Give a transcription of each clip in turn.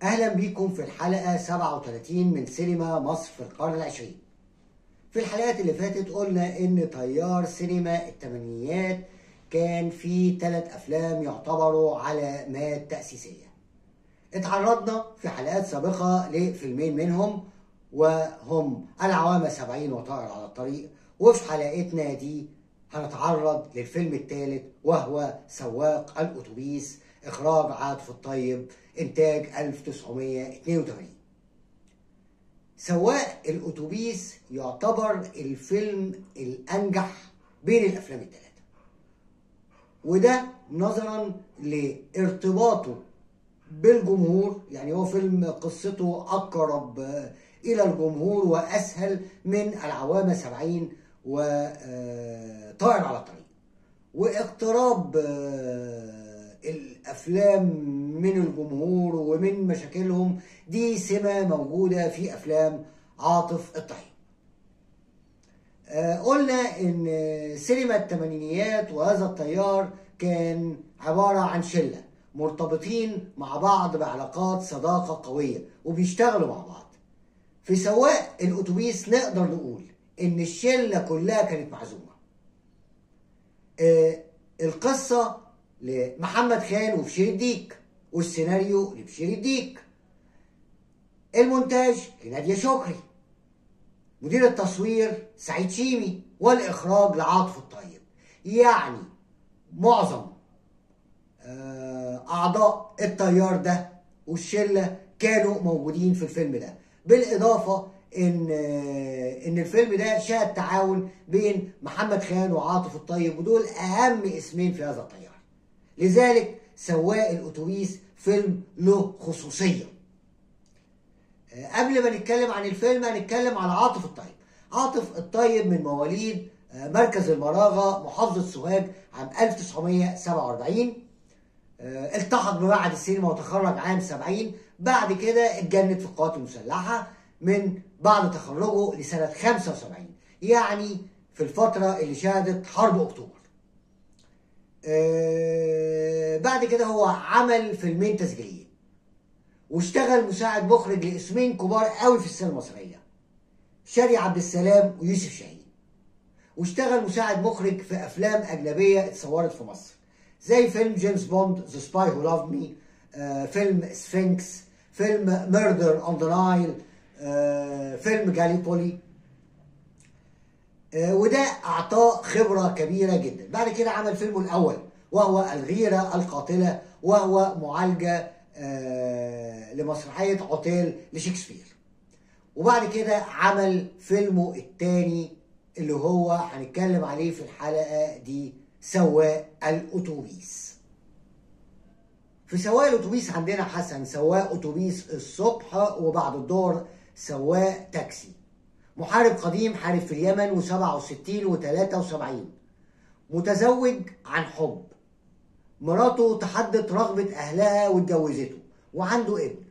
أهلا بيكم في الحلقة 37 من سينما مصر في القرن العشرين. في الحلقات اللي فاتت قلنا إن تيار سينما التمانينيات كان فيه 3 أفلام يعتبروا علامات تأسيسية. اتعرضنا في حلقات سابقة لفيلمين منهم وهم العوامة 70 وطائر على الطريق، وفي حلقتنا دي هنتعرض للفيلم الثالث وهو سواق الأتوبيس، إخراج عاطف الطيب، إنتاج 1982. سواق الأتوبيس يعتبر الفيلم الأنجح بين الأفلام الثلاثة، وده نظرا لارتباطه بالجمهور. يعني هو فيلم قصته أقرب إلى الجمهور وأسهل من العوامة 70 وطائر على الطريق، واقتراب الأفلام من الجمهور ومن مشاكلهم دي سمة موجودة في أفلام عاطف الطيب. قلنا إن سينما التمانينيات وهذا التيار كان عبارة عن شلة مرتبطين مع بعض بعلاقات صداقة قوية وبيشتغلوا مع بعض. في سواق الأتوبيس نقدر نقول إن الشلة كلها كانت معزومة. القصة لمحمد خان وبشير الديك، والسيناريو لبشير الديك، المونتاج لنادية شكري، مدير التصوير سعيد شيمي، والإخراج لعاطف الطيب. يعني معظم أعضاء التيار ده والشلة كانوا موجودين في الفيلم ده، بالإضافة إن الفيلم ده شهد تعاون بين محمد خان وعاطف الطيب، ودول أهم اسمين في هذا التيار. لذلك سواق الأتوبيس فيلم له خصوصية. قبل ما نتكلم عن الفيلم هنتكلم على عاطف الطيب. عاطف الطيب من مواليد مركز المراغة محافظة سوهاج عام 1947. التحق بمعهد السينما وتخرج عام 70. بعد كده اتجند في القوات المسلحة من بعد تخرجه لسنة 75، يعني في الفترة اللي شهدت حرب أكتوبر. بعد كده هو عمل فيلمين تسجيليين واشتغل مساعد مخرج لاسمين كبار قوي في السينما المصرية، شادي عبد السلام ويوسف شاهين. واشتغل مساعد مخرج في افلام اجنبية اتصورت في مصر زي فيلم جيمس بوند ذا سباي هو لافد مي، فيلم سفنكس، فيلم ميردر اون ذا نايل، فيلم جاليبولي. وده اعطاه خبرة كبيرة جدا. بعد كده عمل فيلمه الاول وهو الغيرة القاتلة، وهو معالجة لمسرحية عطيل لشكسبير. وبعد كده عمل فيلمه الثاني اللي هو هنتكلم عليه في الحلقة دي، سواق الأتوبيس. في سواق الأتوبيس عندنا حسن سواق أتوبيس الصبح وبعد الظهر سواق تاكسي، محارب قديم حارب في اليمن و67 و73، متزوج عن حب، مراته تحدت رغبة أهلها واتجوزته وعنده ابن،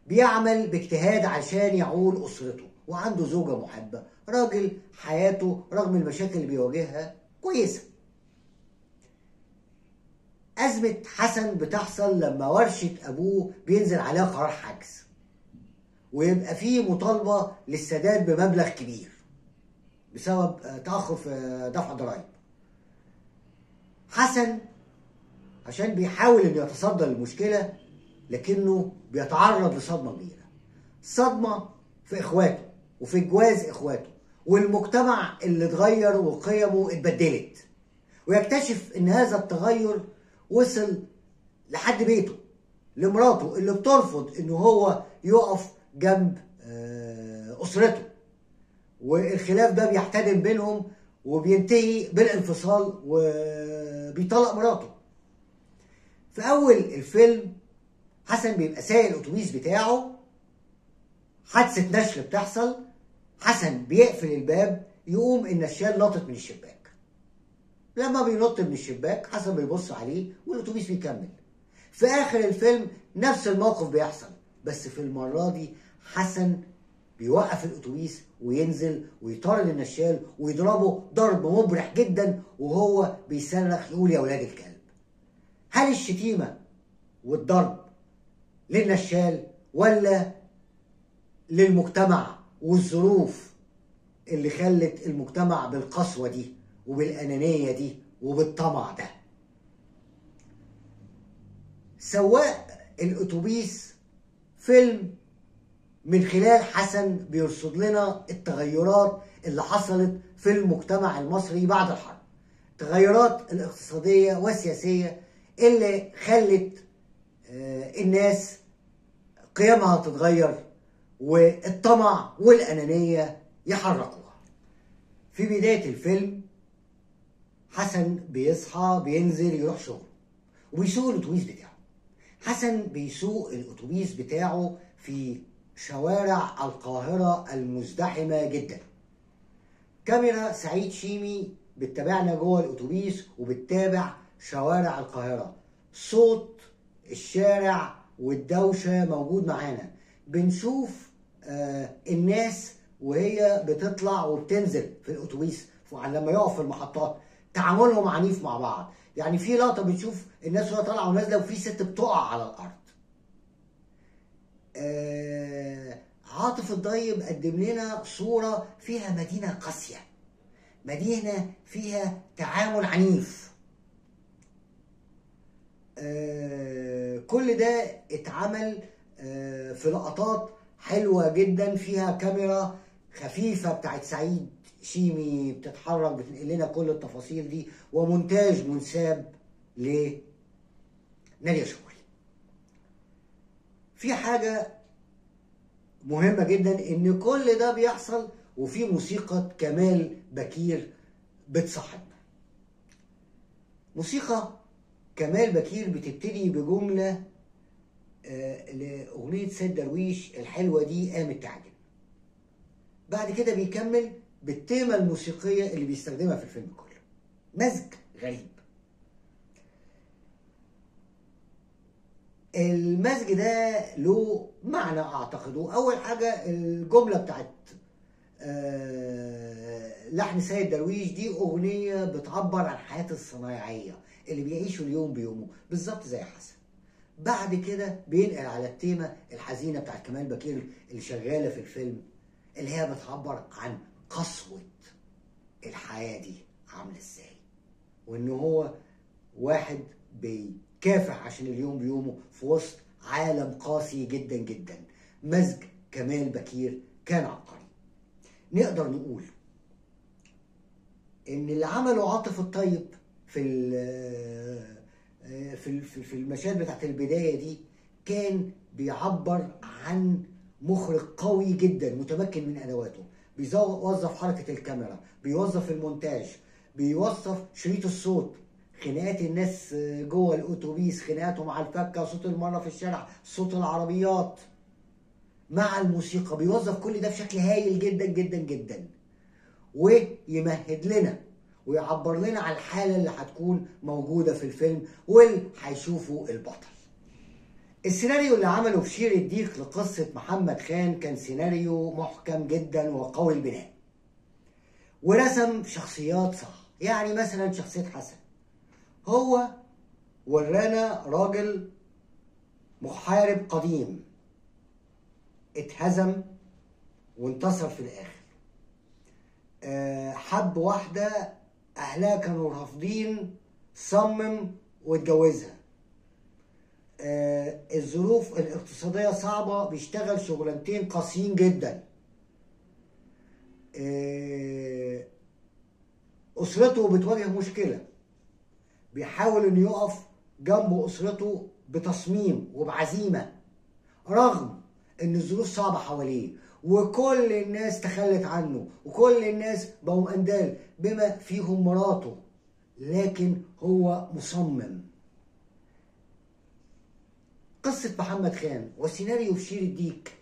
بيعمل باجتهاد عشان يعول أسرته، وعنده زوجة محبة، راجل حياته رغم المشاكل اللي بيواجهها كويسة. أزمة حسن بتحصل لما ورشة أبوه بينزل عليها قرار حجز، ويبقى فيه مطالبة للسداد بمبلغ كبير بسبب تأخر في دفع ضرائب. حسن عشان بيحاول انه يتصدى للمشكلة لكنه بيتعرض لصدمة كبيرة، صدمة في اخواته وفي جواز اخواته والمجتمع اللي اتغير وقيمه اتبدلت، ويكتشف ان هذا التغير وصل لحد بيته، لمراته اللي بترفض ان هو يقف جنب اسرته، والخلاف ده بيحتدم بينهم وبينتهي بالانفصال وبيطلق مراته. في أول الفيلم حسن بيبقى سايق الأتوبيس بتاعه، حادثة نشل بتحصل، حسن بيقفل الباب، يقوم النشال ناطط من الشباك. لما بينط من الشباك حسن بيبص عليه والأتوبيس بيكمل. في آخر الفيلم نفس الموقف بيحصل، بس في المرة دي حسن بيوقف الأتوبيس وينزل ويطارد النشال ويضربه ضرب مبرح جدا وهو بيصرخ يقول يا ولاد الكلب. هل الشتيمة والضرب للنشال ولا للمجتمع والظروف اللي خلت المجتمع بالقسوة دي وبالأنانية دي وبالطمع ده. سواق الأتوبيس فيلم من خلال حسن بيرصد لنا التغيرات اللي حصلت في المجتمع المصري بعد الحرب، التغيرات الاقتصادية والسياسية اللي خلت الناس قيمها تتغير والطمع والأنانية يحركوها. في بداية الفيلم حسن بيصحى بينزل يروح شغله وبيسوق الأتوبيس بتاعه. حسن بيسوق الأتوبيس بتاعه في شوارع القاهرة المزدحمة جدا. كاميرا سعيد شيمي بتتابعنا جوه الأتوبيس وبتتابع شوارع القاهرة، صوت الشارع والدوشة موجود معانا. بنشوف الناس وهي بتطلع وبتنزل في الأتوبيس لما يقف في المحطات، تعاملهم عنيف مع بعض. يعني في لقطة بنشوف الناس وهي طالعة ونازلة وفي ست بتقع على الأرض. عاطف الضيب قدم لنا صورة فيها مدينة قاسية، مدينة فيها تعامل عنيف. كل ده اتعمل في لقطات حلوة جدا، فيها كاميرا خفيفة بتاعت سعيد شيمي بتتحرك بتنقل لنا كل التفاصيل دي، ومونتاج منساب لنادية شكري. في حاجة مهمة جدا ان كل ده بيحصل وفي موسيقى كمال بكير بتصاحبنا. موسيقى كمال بكير بتبتدي بجملة لأغنية سيد درويش الحلوة دي قامت تعجب. بعد كده بيكمل بالتيمة الموسيقية اللي بيستخدمها في الفيلم كله، مزج غريب. المزج ده له معنى اعتقده. اول حاجة الجملة بتاعت لحن سيد درويش دي اغنية بتعبر عن حياة الصنايعية اللي بيعيشوا اليوم بيومه بالظبط زي حسن. بعد كده بينقل على التيمة الحزينة بتاعت كمال بكير اللي شغالة في الفيلم، اللي هي بتعبر عن قسوة الحياة دي عاملة ازاي، وان هو واحد بيكافح عشان اليوم بيومه في وسط عالم قاسي جدا جدا. مزج كمال بكير كان عبقري. نقدر نقول ان اللي عمله عاطف الطيب في المشاهد بتاعت البداية دي كان بيعبر عن مخرج قوي جدا متمكن من ادواته، بيوظف حركة الكاميرا، بيوظف المونتاج، بيوظف شريط الصوت، خناقات الناس جوه الاتوبيس، خناقاتهم على الفكة، صوت المرة في الشارع، صوت العربيات مع الموسيقى، بيوظف كل ده بشكل هايل جدا جدا جدا، ويمهد لنا ويعبر لنا عن الحالة اللي هتكون موجودة في الفيلم واللي هيشوفه البطل. السيناريو اللي عمله بشير الديك لقصة محمد خان كان سيناريو محكم جدا وقوي البناء، ورسم شخصيات صح. يعني مثلا شخصية حسن هو ورانا راجل محارب قديم اتهزم وانتصر في الآخر، حب واحدة أهلها كانوا رافضين، صمم واتجوزها، الظروف الاقتصادية صعبة، بيشتغل شغلانتين قاسيين جدا، أسرته بتواجه مشكلة، بيحاول إنه يقف جنب أسرته بتصميم وبعزيمة رغم إن الظروف صعبة حواليه وكل الناس تخلت عنه وكل الناس بقوا أندال بما فيهم مراته، لكن هو مصمم. قصة محمد خان وسيناريو بشير الديك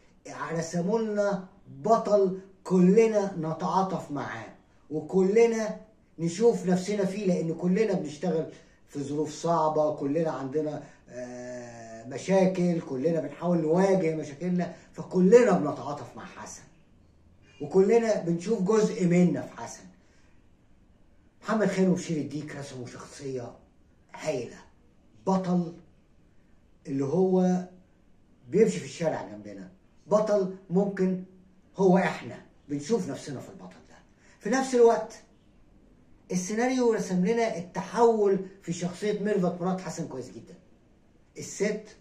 رسموا لنا بطل كلنا نتعاطف معاه وكلنا نشوف نفسنا فيه، لأن كلنا بنشتغل في ظروف صعبة، كلنا عندنا مشاكل، كلنا بنحاول نواجه مشاكلنا، فكلنا بنتعاطف مع حسن وكلنا بنشوف جزء منا في حسن. محمد خان وبشير الديك رسموا شخصية هايلة، بطل اللي هو بيمشي في الشارع جنبنا، بطل ممكن هو احنا بنشوف نفسنا في البطل ده. في نفس الوقت السيناريو رسم لنا التحول في شخصية ميرفت مراد حسن كويس جدا. الست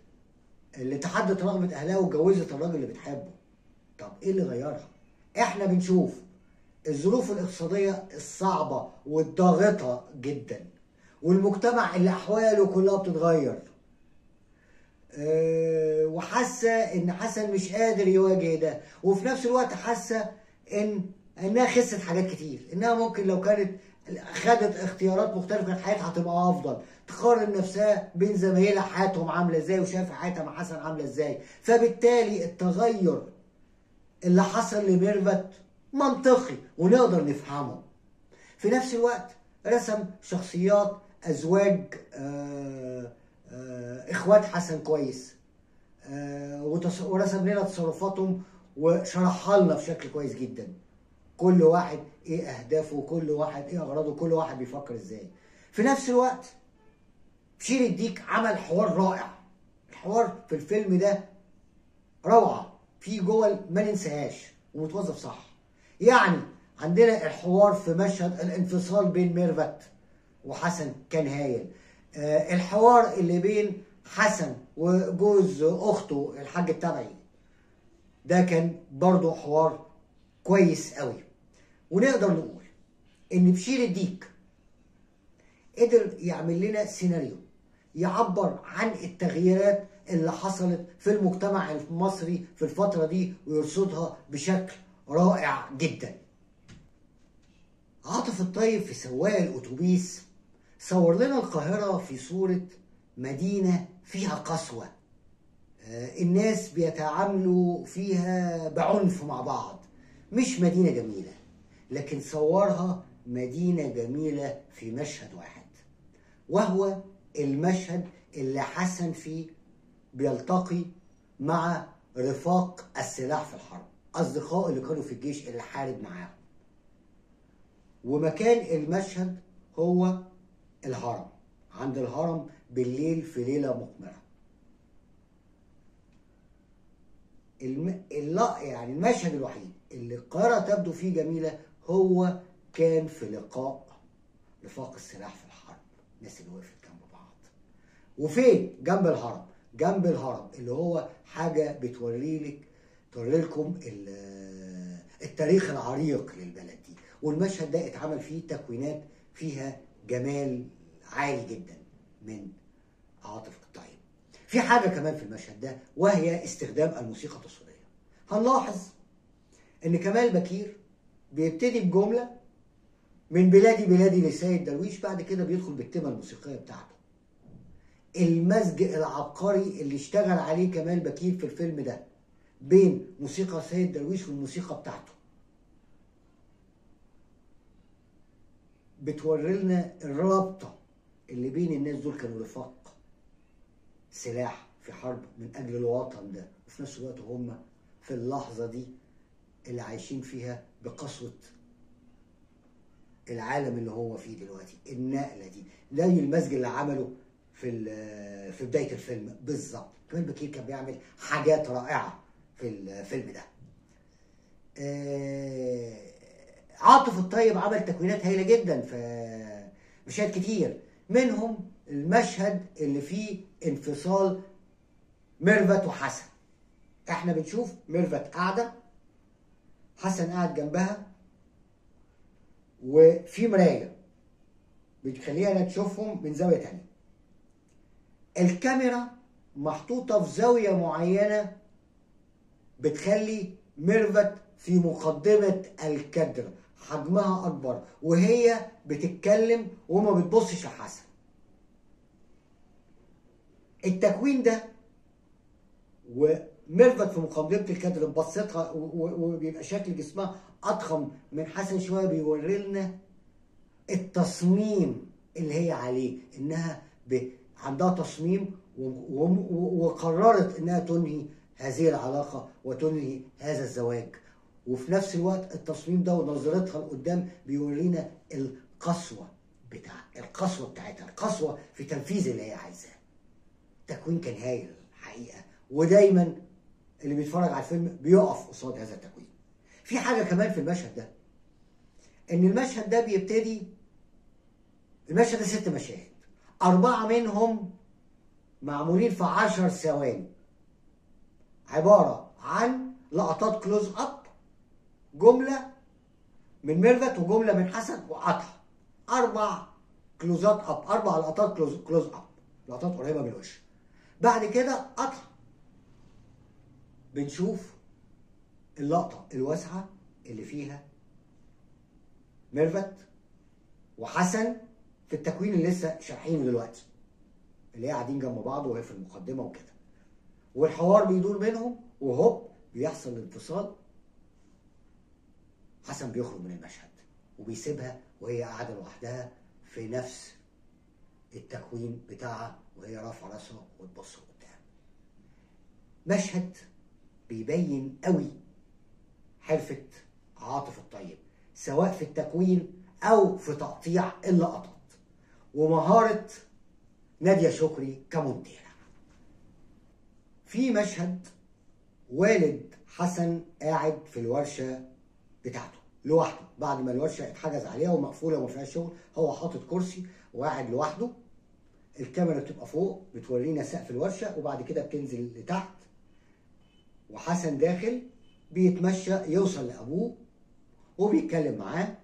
اللي تحدت رغبة اهلها واتجوزت الراجل اللي بتحبه. طب ايه اللي غيرها؟ احنا بنشوف الظروف الاقتصادية الصعبة والضاغطة جدا، والمجتمع اللي احواله كلها بتتغير، وحاسه ان حسن مش قادر يواجه ده، وفي نفس الوقت حاسه انها خسرت حاجات كتير، انها ممكن لو كانت خدت اختيارات مختلفه كانت حياتها هتبقى افضل، تقارن نفسها بين زمايلها حياتهم عامله ازاي وشايفه حياتها مع حسن عامله ازاي. فبالتالي التغير اللي حصل لميرفت منطقي ونقدر نفهمه. في نفس الوقت رسم شخصيات ازواج اخوات حسن كويس، ورسم لنا تصرفاتهم وشرحها لنا بشكل كويس جدا. كل واحد ايه اهدافه، وكل واحد ايه اغراضه، وكل واحد بيفكر ازاي. في نفس الوقت بشير الديك عمل حوار رائع. الحوار في الفيلم ده روعه، في جوه ما ننساهاش ومتوظف صح. يعني عندنا الحوار في مشهد الانفصال بين ميرفت وحسن كان هايل. الحوار اللي بين حسن وجوز اخته الحاج التبعي ده كان برضه حوار كويس قوي. ونقدر نقول ان بشير الديك قدر يعمل لنا سيناريو يعبر عن التغييرات اللي حصلت في المجتمع المصري في الفترة دي ويرصدها بشكل رائع جدا. عاطف الطيب في سواق الأتوبيس صور لنا القاهرة في صورة مدينة فيها قسوة، الناس بيتعاملوا فيها بعنف مع بعض، مش مدينة جميلة، لكن صورها مدينة جميلة في مشهد واحد، وهو المشهد اللي حسن فيه بيلتقي مع رفاق السلاح في الحرب، أصدقائه اللي كانوا في الجيش اللي حارب معاهم. ومكان المشهد هو الهرم، عند الهرم بالليل في ليلة مقمرة. يعني المشهد الوحيد اللي القاهرة تبدو فيه جميلة هو كان في لقاء رفاق السلاح في الحرب، الناس اللي وقفت جنب بعض. وفين؟ جنب الهرم. جنب الهرم اللي هو حاجة بتوري لكم التاريخ العريق للبلد دي. والمشهد ده اتعمل فيه تكوينات فيها جمال عالي جدا من عاطف الطيب. في حاجة كمان في المشهد ده وهي استخدام الموسيقى التصويرية. هنلاحظ ان كمال بكير بيبتدي بجملة من بلادي بلادي لسيد درويش، بعد كده بيدخل بالتيمة الموسيقية بتاعته. المزج العبقري اللي اشتغل عليه كمال بكير في الفيلم ده بين موسيقى سيد درويش والموسيقى بتاعته بتوري لنا الرابطة اللي بين الناس دول، كانوا رفاق سلاح في حرب من أجل الوطن ده، وفي نفس الوقت هم في اللحظة دي اللي عايشين فيها بقسوة العالم اللي هو فيه دلوقتي. النقلة دي زي المزج اللي عمله في بداية الفيلم بالظبط. كمان بكير كان بيعمل حاجات رائعة في الفيلم ده. عاطف الطيب عمل تكوينات هايلة جدا في مشاهد كتير، منهم المشهد اللي فيه انفصال ميرفت وحسن. احنا بنشوف ميرفت قاعدة، حسن قاعد جنبها، وفي مراية بتخليها تشوفهم من زاوية تانية. الكاميرا محطوطة في زاوية معينة بتخلي ميرفت في مقدمة الكادر، حجمها أكبر وهي بتتكلم وما بتبصش لحسن. التكوين ده وميرفت في مقدمة الكادر ببصتها وبيبقى شكل جسمها أضخم من حسن شوية، بيوري لنا التصميم اللي هي عليه، إنها عندها تصميم وقررت إنها تنهي هذه العلاقة وتنهي هذا الزواج. وفي نفس الوقت التصميم ده ونظرتها لقدام بيورينا القسوة بتاعتها، القسوة في تنفيذ اللي هي عايزاه. التكوين كان هايل الحقيقة، ودايما اللي بيتفرج على الفيلم بيقف قصاد هذا التكوين. في حاجه كمان في المشهد ده، ان المشهد ده بيبتدي، المشهد ده 6 مشاهد، 4 منهم معمولين في 10 ثواني، عباره عن لقطات كلوز اب، جمله من ميرفت وجمله من حسن وقطع. 4 كلوزات اب، 4 لقطات كلوز اب، لقطات قريبه من الوش. بعد كده قطع، بنشوف اللقطه الواسعه اللي فيها ميرفت وحسن في التكوين اللي لسه شارحينه دلوقتي، اللي هي قاعدين جنب بعض وهي في المقدمه وكده، والحوار بيدور منهم، وهوب بيحصل الانفصال. حسن بيخرج من المشهد وبيسيبها وهي قاعده لوحدها في نفس التكوين بتاعها، وهي رافعه راسها وتبص قدام. مشهد بيبين قوي حرفه عاطف الطيب، سواء في التكوين او في تقطيع اللقطات، ومهاره نادية شكري كمونتيرة. في مشهد والد حسن قاعد في الورشه بتاعته لوحده، بعد ما الورشه اتحجز عليها ومقفوله وما فيهاش شغل، هو حاطط كرسي وقاعد لوحده. الكاميرا بتبقى فوق بتورينا سقف الورشه، وبعد كده بتنزل لتحت، وحسن داخل بيتمشى يوصل لابوه وبيتكلم معاه.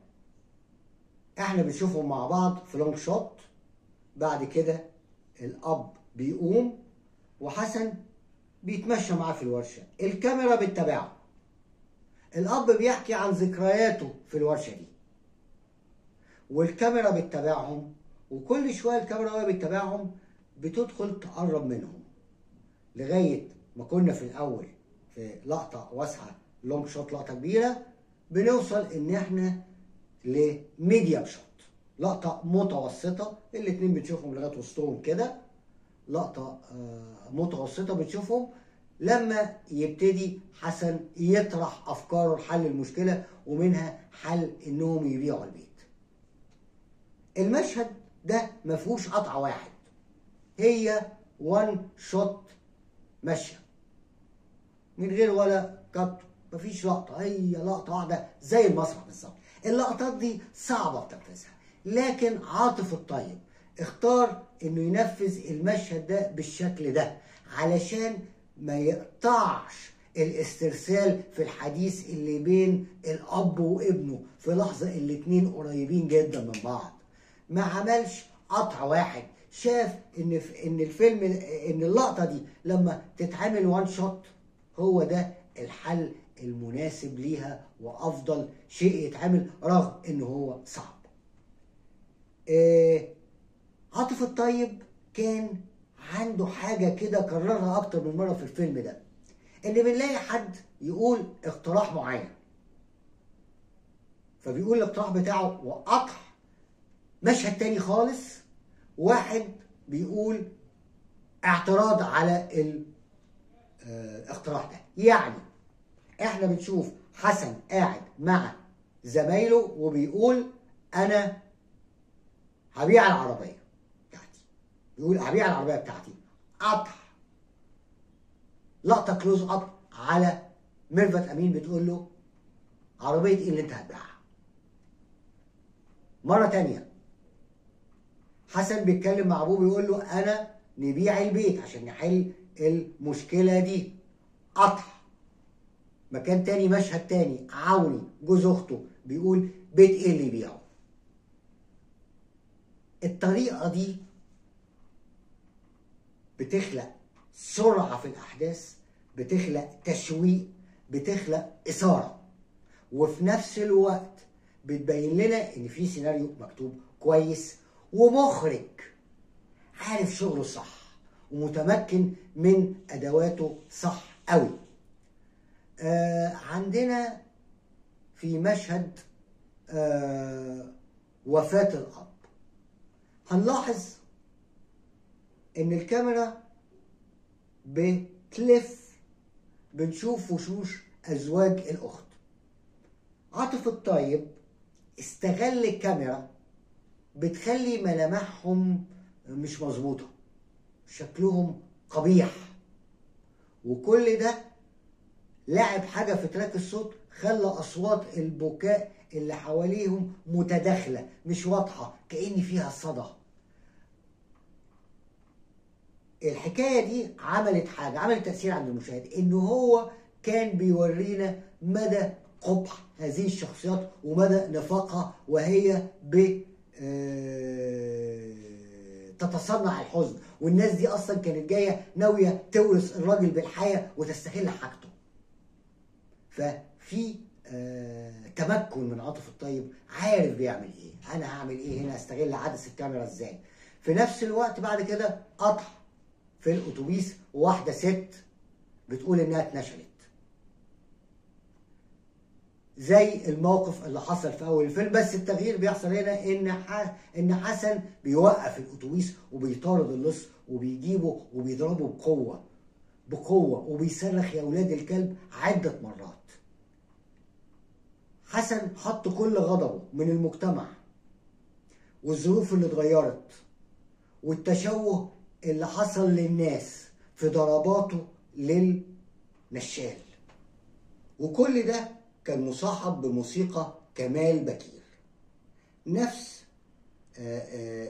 احنا بنشوفهم مع بعض في لونج شوت. بعد كده الاب بيقوم وحسن بيتمشى معاه في الورشه، الكاميرا بتتابعه. الاب بيحكي عن ذكرياته في الورشه دي، والكاميرا بتتابعهم، وكل شويه الكاميرا وهي بتتابعهم بتدخل تقرب منهم، لغايه ما كنا في الاول في لقطه واسعه لونج شوت، لقطه كبيره، بنوصل ان احنا لميديم شوت، لقطه متوسطه، الاتنين بنشوفهم لغايه وسطهم كده، لقطه متوسطه بنشوفهم لما يبتدي حسن يطرح افكاره لحل المشكله، ومنها حل انهم يبيعوا البيت. المشهد ده ما فيهوش قطعه واحد، هي وان شوت ماشيه من غير ولا كات، مفيش لقطه، هي لقطه واحده زي المسرح بالظبط. اللقطات دي صعبه في تنفيذها، لكن عاطف الطيب اختار انه ينفذ المشهد ده بالشكل ده علشان ما يقطعش الاسترسال في الحديث اللي بين الاب وابنه في لحظه الاتنين قريبين جدا من بعض. ما عملش قطع واحد، شاف ان الفيلم، ان اللقطه دي لما تتعمل وان شوت هو ده الحل المناسب ليها وافضل شيء يتعمل، رغم ان هو صعب. عاطف الطيب كان عنده حاجه كده كررها اكتر من مره في الفيلم ده، ان بنلاقي حد يقول اقتراح معين، فبيقول الاقتراح بتاعه وقطع مشهد تاني خالص، واحد بيقول اعتراض على الاقتراح ده. يعني احنا بنشوف حسن قاعد مع زمايله وبيقول انا هبيع العربيه بتاعتي، بيقول هبيع العربيه بتاعتي، قطع لقطه كلوز اب على ميرفت امين بتقول له عربيه ايه اللي انت هتبيعها. مره تانيه حسن بيتكلم مع ابوه بيقول له انا نبيع البيت عشان نحل المشكله دي، قطع. مكان تاني مشهد تاني عوني جوز اخته بيقول بيت ايه اللي يبيعه. الطريقه دي بتخلق سرعه في الاحداث، بتخلق تشويق، بتخلق اثاره، وفي نفس الوقت بتبين لنا ان في سيناريو مكتوب كويس ومخرج عارف شغله صح ومتمكن من ادواته صح قوي. عندنا في مشهد وفاة الأب هنلاحظ إن الكاميرا بتلف، بنشوف وشوش أزواج الأخت. عاطف الطيب استغل الكاميرا بتخلي ملامحهم مش مظبوطة، شكلهم قبيح، وكل ده لعب حاجة في تراك الصوت خلى أصوات البكاء اللي حواليهم متداخلة مش واضحة كأن فيها صدى. الحكاية دي عملت تأثير عند المشاهد، إنه هو كان بيورينا مدى قبح هذه الشخصيات ومدى نفاقها وهي تتصنع الحزن، والناس دي أصلا كانت جاية ناوية تورث الراجل بالحياة وتستغل حاجته. ففي تمكن من عاطف الطيب، عارف بيعمل ايه، انا هعمل ايه هنا، استغل عدسة الكاميرا ازاي. في نفس الوقت بعد كده قطع في الاتوبيس وواحدة ست بتقول انها اتنشلت، زي الموقف اللي حصل في اول الفيلم. بس التغيير بيحصل هنا ان حسن بيوقف الاتوبيس وبيطارد اللص وبيجيبه وبيضربه بقوة وبيصرخ يا ولاد الكلب عدة مرات. حسن حط كل غضبه من المجتمع والظروف اللي اتغيرت والتشوه اللي حصل للناس في ضرباته للنشال، وكل ده كان مصاحب بموسيقى كمال بكير، نفس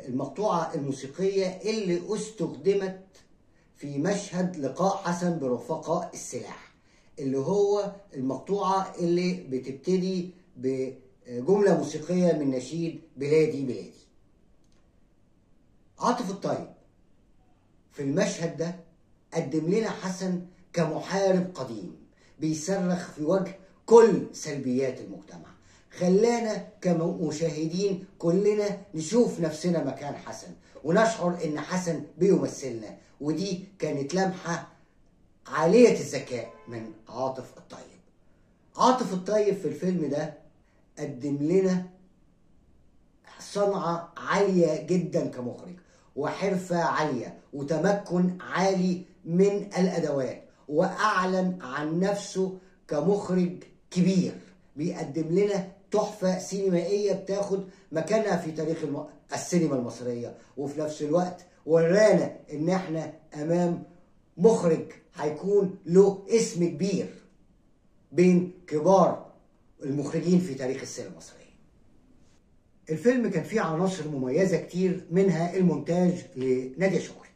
المقطوعة الموسيقية اللي استخدمت في مشهد لقاء حسن برفقاء السلاح، اللي هو المقطوعة اللي بتبتدي بجملة موسيقية من نشيد بلادي بلادي. عاطف الطيب في المشهد ده قدم لنا حسن كمحارب قديم بيصرخ في وجه كل سلبيات المجتمع، خلانا كمشاهدين كلنا نشوف نفسنا مكان حسن ونشعر ان حسن بيمثلنا، ودي كانت لمحة عالية الذكاء من عاطف الطيب. عاطف الطيب في الفيلم ده قدم لنا صنعة عالية جدا كمخرج، وحرفة عالية وتمكن عالي من الأدوات، وأعلن عن نفسه كمخرج كبير بيقدم لنا تحفة سينمائية بتاخد مكانها في تاريخ السينما المصرية، وفي نفس الوقت ورانا ان احنا امام مخرج هيكون له اسم كبير بين كبار المخرجين في تاريخ السينما المصرية. الفيلم كان فيه عناصر مميزة كتير، منها المونتاج لنادية شكري.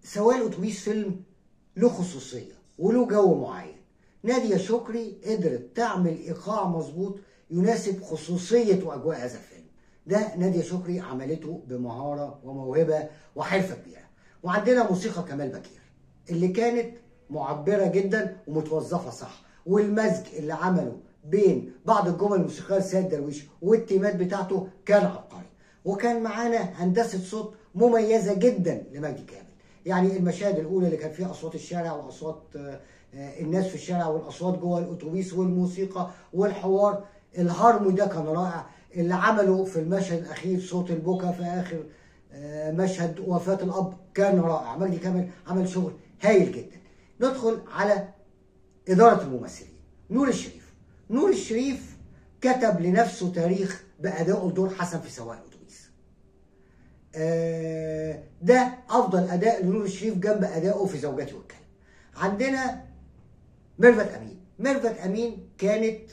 سواء الأتوبيس فيلم له خصوصية وله جو معين، نادية شكري قدرت تعمل إيقاع مظبوط يناسب خصوصية وأجواء هذا الفيلم. ده نادية شكري عملته بمهارة وموهبة وحرفة كبيرة. وعندنا موسيقى كمال بكير اللي كانت معبرة جدا ومتوظفة صح، والمزج اللي عمله بين بعض الجمل الموسيقية لسيد درويش والتيمات بتاعته كان عبقري. وكان معانا هندسة صوت مميزة جدا لمجدي كامل، يعني المشاهد الأولى اللي كان فيها أصوات الشارع وأصوات الناس في الشارع والأصوات جوه الأتوبيس والموسيقى والحوار، الهارموني ده كان رائع. اللي عمله في المشهد الأخير صوت البكا في آخر مشهد وفاة الأب كان رائع. مجدي كامل عمل شغل هايل جدا. ندخل على إدارة الممثلين. نور الشريف كتب لنفسه تاريخ بأدائه لدور حسن في سواق الأتوبيس. ده أفضل أداء لنور الشريف جنب أدائه في زوجتي والكلب. عندنا ميرفت أمين كانت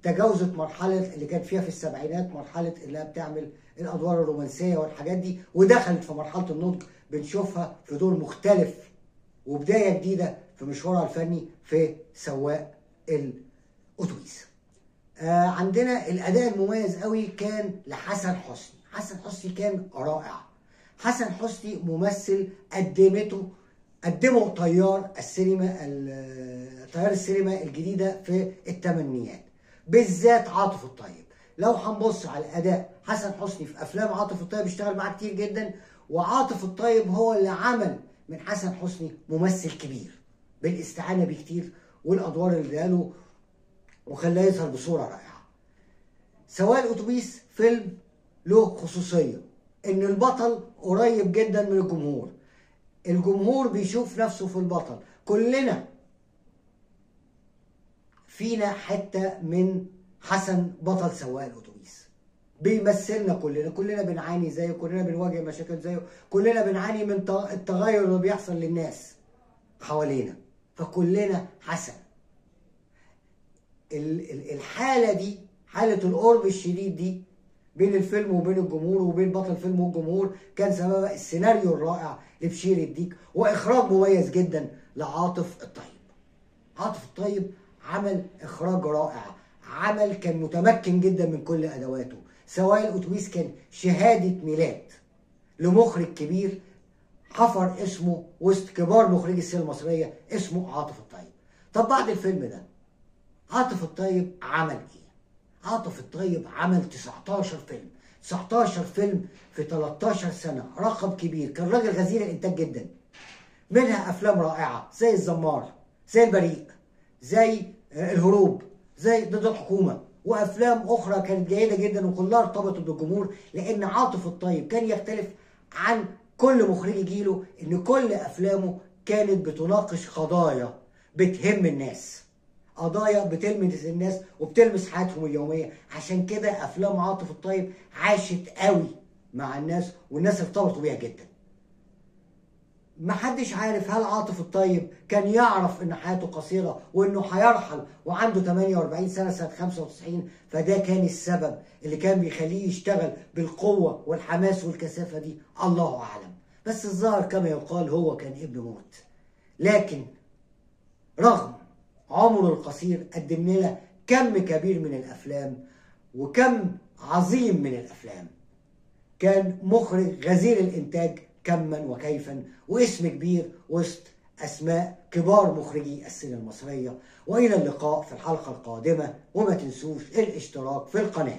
تجاوزت مرحلة اللي كانت فيها في السبعينات، مرحلة اللي بتعمل الأدوار الرومانسية والحاجات دي، ودخلت في مرحلة النضج. بنشوفها في دور مختلف وبداية جديدة في مشوارها الفني في سواق الأتوبيس. عندنا الأداء المميز قوي كان لحسن حسني. حسن حسني كان رائع. حسن حسني ممثل قدمه طيار السينما الجديدة في الثمانينات، بالذات عاطف الطيب. لو هنبص على اداء حسن حسني في افلام عاطف الطيب اشتغل معاه كتير جدا، وعاطف الطيب هو اللي عمل من حسن حسني ممثل كبير بالاستعانه بيه كتير، والادوار اللي اداله وخلاه يظهر بصوره رائعه. سواء الاتوبيس فيلم له خصوصيه ان البطل قريب جدا من الجمهور بيشوف نفسه في البطل. كلنا فينا حته من حسن بطل سواق الاتوبيس، بيمثلنا كلنا بنعاني زيه، كلنا بنواجه مشاكل زيه، كلنا بنعاني من التغير اللي بيحصل للناس حوالينا، فكلنا حسن. الحالة دي، حالة القرب الشديد دي بين الفيلم وبين الجمهور وبين بطل الفيلم والجمهور، كان سببها السيناريو الرائع لبشير الديك واخراج مميز جدا لعاطف الطيب. عاطف الطيب عمل اخراج رائع، عمل كان متمكن جدا من كل ادواته. سواء الاتوبيس كان شهادة ميلاد لمخرج كبير حفر اسمه وسط كبار مخرجي السينما المصرية، اسمه عاطف الطيب. طب بعد الفيلم ده عاطف الطيب عمل ايه؟ عاطف الطيب عمل 19 فيلم، 19 فيلم في 13 سنة، رقم كبير. كان راجل غزير الانتاج جدا، منها افلام رائعة زي الزمار، زي البريء، زي الهروب، زي ضد الحكومة، وافلام اخرى كانت جيدة جدا وكلها ارتبطت بالجمهور. لان عاطف الطيب كان يختلف عن كل مخرجي جيله، ان كل افلامه كانت بتناقش قضايا بتهم الناس، قضايا بتلمس الناس وبتلمس حياتهم اليوميه. عشان كده افلام عاطف الطيب عاشت قوي مع الناس والناس ارتبطوا بيها جدا. محدش عارف هل عاطف الطيب كان يعرف ان حياته قصيره وانه هيرحل وعنده 48 سنه سنه 95، فده كان السبب اللي كان بيخليه يشتغل بالقوه والحماس والكثافه دي، الله اعلم. بس الظاهر كما يقال هو كان ابن موت. لكن رغم عمره القصير قدم لنا كم كبير من الافلام وكم عظيم من الافلام. كان مخرج غزير الانتاج كما وكيفا، واسم كبير وسط اسماء كبار مخرجي السينما المصريه. والى اللقاء في الحلقه القادمه، وما تنسوش الاشتراك في القناه.